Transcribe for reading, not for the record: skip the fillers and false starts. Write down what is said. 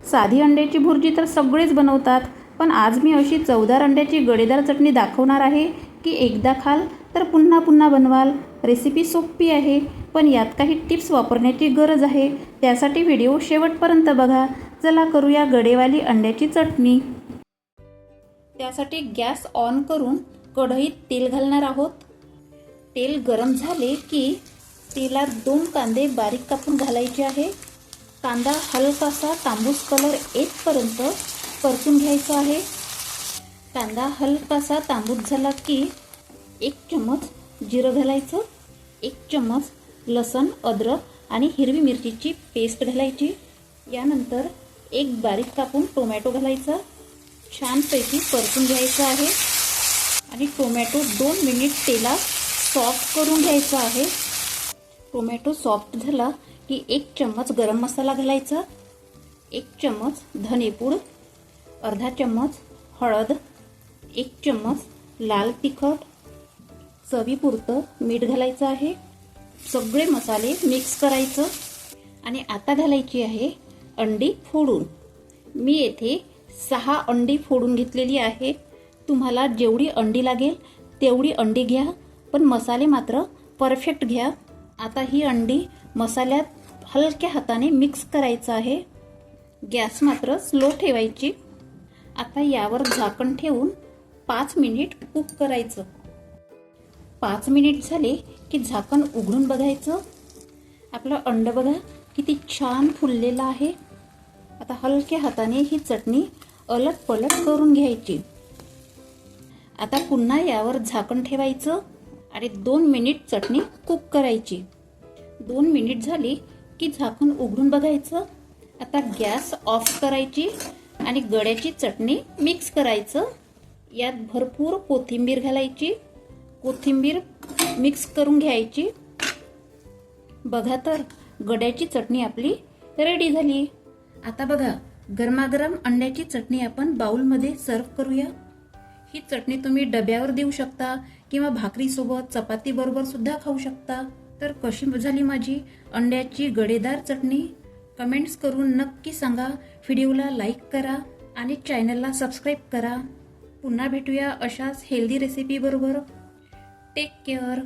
साधी अंड्याची भुर्जी तर सगळेच बनवतात, पण आज मी अशी चवदार अंड्याची गडेदार चटणी दाखवणार आहे की एकदा खाल तर पुन्हा पुन्हा बनवाल। रेसिपी सोपी आहे, पण यात काही टिप्स वापरण्याची गरज आहे। त्यासाठी व्हिडिओ शेवटपर्यंत बघा। चला करूया गडेवाली अंड्याची चटणी। त्यासाठी गॅस ऑन करून कढईत तेल घालणार आहोत। तेल गरम झाले की तेलात 2 कांदे बारीक कापून घालायचे आहे। कांदा हलकासा तांबूस कलर येतपर्यंत परतून घ्यायचा आहे। कांदा हलकासा तांबूस झाला की 1 चम्मच जिरं घालायचं, 1 चम्मच लसण, अद्रक आणि हिरवी मिरचीची पेस्ट घालायची। यानंतर 1 बारीक कापून टोमॅटो घालायचा। छानपैकी परतून घ्यायचं आहे आणि टोमॅटो 2 मिनिट तेलात सॉफ्ट करून घ्यायचा आहे। टोमॅटो सॉफ्ट झाला की 1 चम्मच गरम मसाला घालायचा, 1 चम्मच धनेपूड, अर्धा चम्मच हळद, 1 चम्मच लाल तिखट, चवीपुरतं मीठ घालायचं आहे। सगळे मसाले मिक्स करायचं आणि आता घालायची आहे अंडी फोडून। मी येथे 6 अंडी फोडून घेतलेली आहे। तुम्हाला जेवढी अंडी लागेल तेवढी अंडी घ्या, पण मसाले मात्र परफेक्ट घ्या। आता ही अंडी मसाल्यात हलक्या हाताने मिक्स करायचं आहे। गॅस मात्र स्लो ठेवायची। आता यावर झाकण ठेवून 5 मिनिट कुक करायचं। 5 मिनिट झाले की झाकण उघडून बघायचं। आपलं अंड बघा किती छान फुललेलं आहे। आता हलक्या हाताने ही चटणी अलट पलट करून घ्यायची। आता पुन्हा यावर झाकण ठेवायचं आणि 2 मिनिट चटणी कुक करायची। 2 मिनिट झाली की झाकण उघडून बघायचं। आता गॅस ऑफ करायची आणि गड्याची चटणी मिक्स करायचं। यात भरपूर कोथिंबीर घालायची। कोथिंबीर मिक्स करून घ्यायची। बघा तर गड्याची चटणी आपली रेडी झाली। आता बघा गरमागरम अंड्याची चटणी आपण बाउलमध्ये सर्व करूया। ही चटणी तुम्ही डब्यावर देऊ शकता किंवा भाकरीसोबत चपाती बरोबर सुद्धा खाऊ शकता। तर कशी झाली माझी अंड्याची गडेदार चटणी कमेंट्स करून नक्की सांगा। व्हिडिओला लाईक करा आणि चॅनलला सबस्क्राईब करा। पुन्हा भेटूया अशाच हेल्दी रेसिपी बरोबर। Take care.